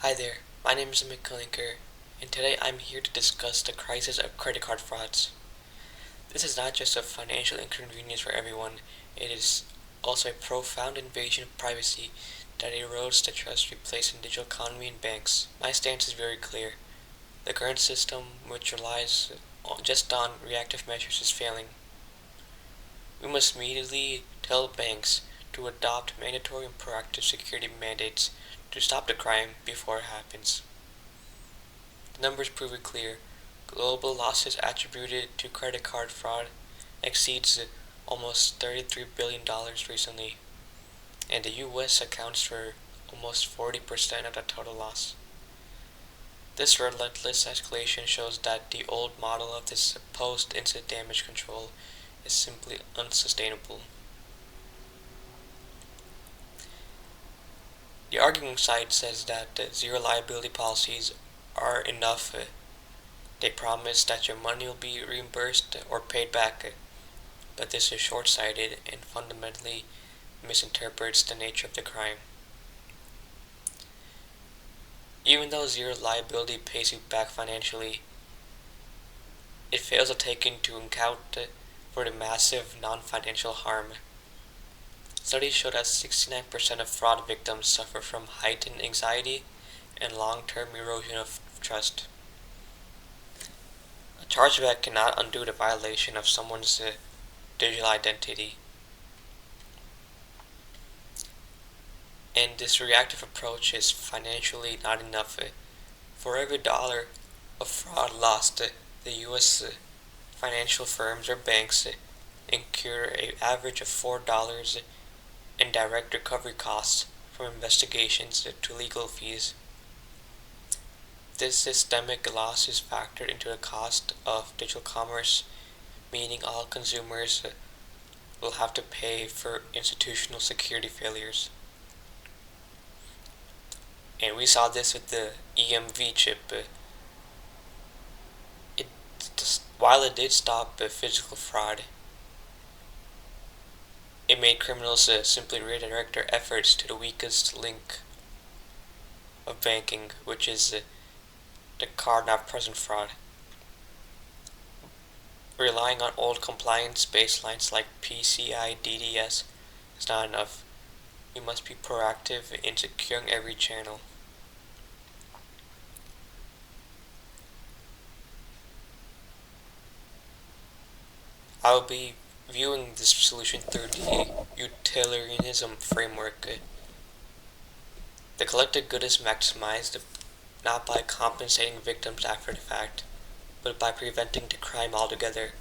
Hi there, my name is Amit, Kalyannkar, and today I'm here to discuss the crisis of credit card frauds. This is not just a financial inconvenience for everyone, it is also a profound invasion of privacy that erodes the trust we place in digital economy and banks. My stance is very clear. The current system, which relies just on reactive measures, is failing. We must immediately tell banks to adopt mandatory and proactive security mandates to stop the crime before it happens. The numbers prove it clear. Global losses attributed to credit card fraud exceeds almost $33 billion recently, and the US accounts for almost 40% of the total loss. This relentless escalation shows that the old model of this post-incident damage control is simply unsustainable. The arguing side says that zero liability policies are enough. They promise that your money will be reimbursed or paid back, but this is short-sighted and fundamentally misinterprets the nature of the crime. Even though zero liability pays you back financially, it fails to take into account for the massive non-financial harm. Studies show that 69% of fraud victims suffer from heightened anxiety and long-term erosion of trust. A chargeback cannot undo the violation of someone's digital identity. And this reactive approach is financially not enough. For every dollar of fraud lost, the US financial firms or banks incur an average of $4 in direct recovery costs from investigations to legal fees. This systemic loss is factored into the cost of digital commerce, meaning all consumers will have to pay for institutional security failures. And we saw this with the EMV chip. While it did stop physical fraud, it made criminals simply redirect their efforts to the weakest link of banking, which is the card not present fraud. Relying on old compliance baselines like PCI DDS is not enough. We must be proactive in securing every channel. I will be viewing this solution through the utilitarianism framework. The collective good is maximized not by compensating victims after the fact, but by preventing the crime altogether.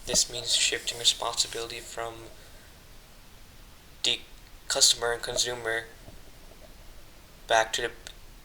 This means shifting responsibility from the customer and consumer back to the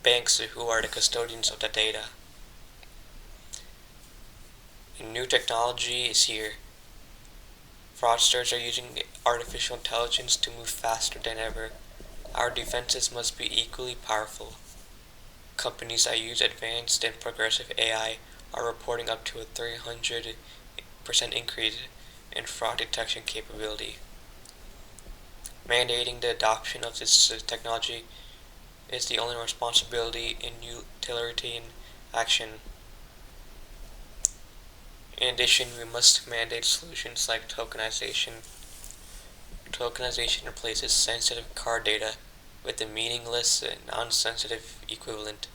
banks who are the custodians of the data. And new technology is here. Fraudsters are using artificial intelligence to move faster than ever. Our defenses must be equally powerful. Companies that use advanced and progressive AI are reporting up to a 300% increase in fraud detection capability. Mandating the adoption of this technology is the only responsibility in utilitarian action. In addition, we must mandate solutions like tokenization. Tokenization replaces sensitive card data with a meaningless, non-sensitive equivalent.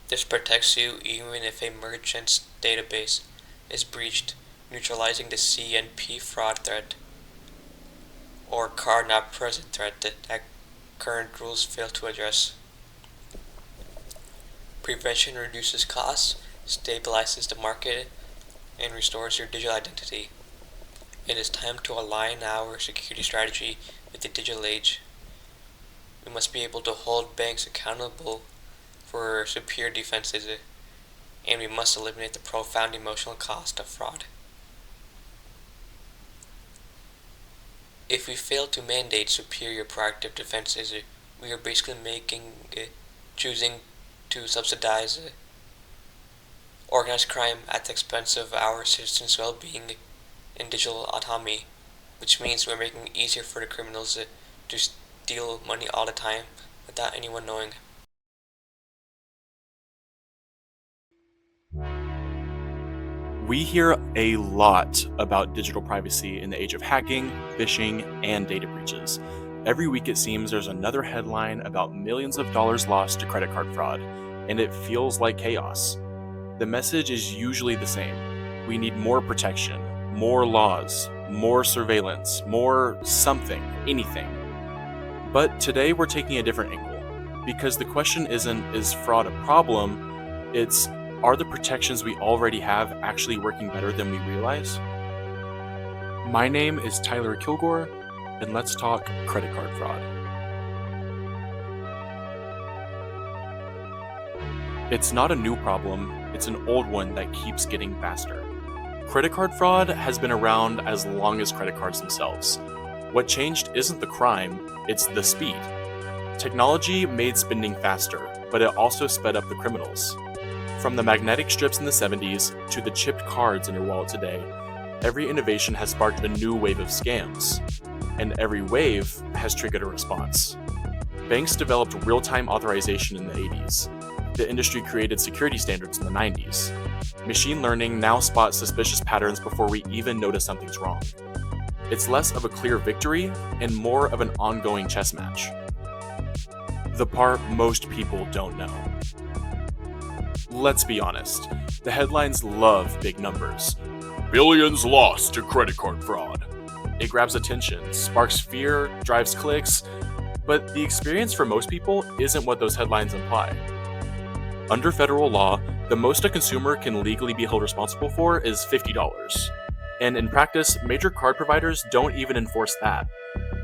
This protects you even if a merchant's database is breached, neutralizing the CNP fraud threat or card not present threat that current rules fail to address. Prevention reduces costs, stabilizes the market, and restores your digital identity. It is time to align our security strategy with the digital age. We must be able to hold banks accountable for superior defenses, and we must eliminate the profound emotional cost of fraud. If we fail to mandate superior proactive defenses, we are basically choosing to subsidize organized crime at the expense of our citizens' well-being and digital autonomy, which means we're making it easier for the criminals to steal money all the time without anyone knowing. We hear a lot about digital privacy in the age of hacking, phishing, and data breaches. Every week it seems there's another headline about millions of dollars lost to credit card fraud, and it feels like chaos. The message is usually the same. We need more protection, more laws, more surveillance, more something, anything. But today we're taking a different angle, because the question isn't, is fraud a problem? It's, are the protections we already have actually working better than we realize? My name is Tyler Kilgore, and let's talk credit card fraud. It's not a new problem, it's an old one that keeps getting faster. Credit card fraud has been around as long as credit cards themselves. What changed isn't the crime, it's the speed. Technology made spending faster, but it also sped up the criminals. From the magnetic strips in the 70s to the chipped cards in your wallet today, every innovation has sparked a new wave of scams, and every wave has triggered a response. Banks developed real-time authorization in the 80s. The industry created security standards in the 90s. Machine learning now spots suspicious patterns before we even notice something's wrong. It's less of a clear victory and more of an ongoing chess match. The part most people don't know. Let's be honest, the headlines love big numbers. Billions lost to credit card fraud. It grabs attention, sparks fear, drives clicks, but the experience for most people isn't what those headlines imply. Under federal law, the most a consumer can legally be held responsible for is $50. And in practice, major card providers don't even enforce that.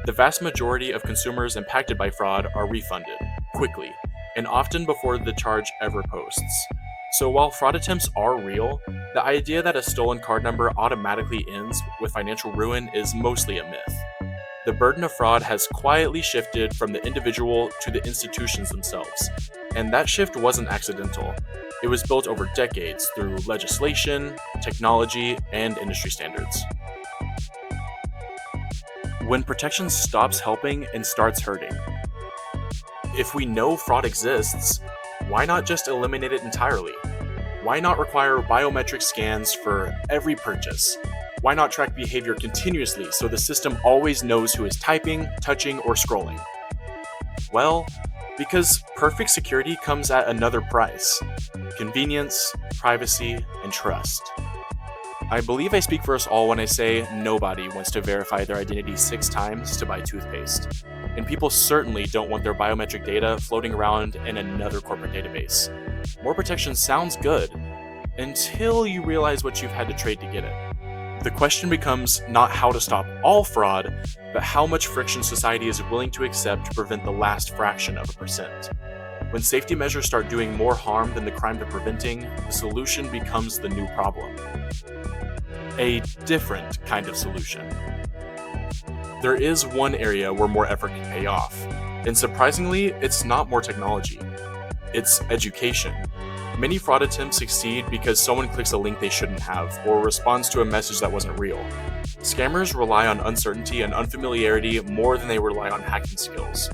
The vast majority of consumers impacted by fraud are refunded, quickly, and often before the charge ever posts. So while fraud attempts are real, the idea that a stolen card number automatically ends with financial ruin is mostly a myth. The burden of fraud has quietly shifted from the individual to the institutions themselves, and that shift wasn't accidental. It was built over decades through legislation, technology, and industry standards. When protection stops helping and starts hurting. If we know fraud exists, why not just eliminate it entirely? Why not require biometric scans for every purchase? Why not track behavior continuously so the system always knows who is typing, touching, or scrolling? Well, because perfect security comes at another price: convenience, privacy, and trust. I believe I speak for us all when I say nobody wants to verify their identity 6 times to buy toothpaste. And people certainly don't want their biometric data floating around in another corporate database. More protection sounds good, until you realize what you've had to trade to get it. The question becomes not how to stop all fraud, but how much friction society is willing to accept to prevent the last fraction of a percent. When safety measures start doing more harm than the crime they're preventing, the solution becomes the new problem. A different kind of solution. There is one area where more effort can pay off, and surprisingly, it's not more technology. It's education. Many fraud attempts succeed because someone clicks a link they shouldn't have, or responds to a message that wasn't real. Scammers rely on uncertainty and unfamiliarity more than they rely on hacking skills.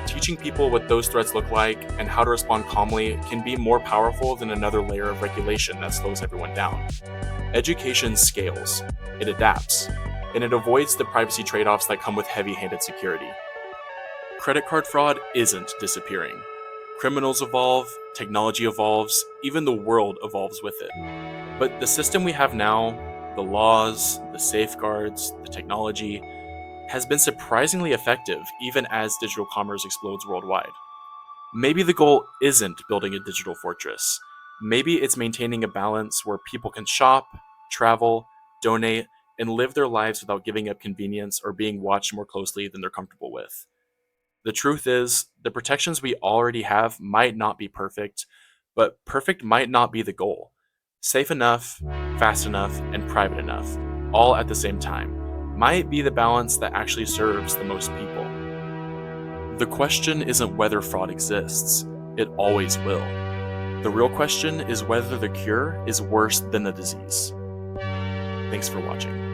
Teaching people what those threats look like and how to respond calmly can be more powerful than another layer of regulation that slows everyone down. Education scales, it adapts, and it avoids the privacy trade-offs that come with heavy-handed security. Credit card fraud isn't disappearing. Criminals evolve, technology evolves, even the world evolves with it. But the system we have now, the laws, the safeguards, the technology, has been surprisingly effective even as digital commerce explodes worldwide. Maybe the goal isn't building a digital fortress. Maybe it's maintaining a balance where people can shop, travel, donate, and live their lives without giving up convenience or being watched more closely than they're comfortable with. The truth is, the protections we already have might not be perfect, but perfect might not be the goal. Safe enough, fast enough, and private enough, all at the same time, might be the balance that actually serves the most people. The question isn't whether fraud exists. It always will. The real question is whether the cure is worse than the disease. Thanks for watching.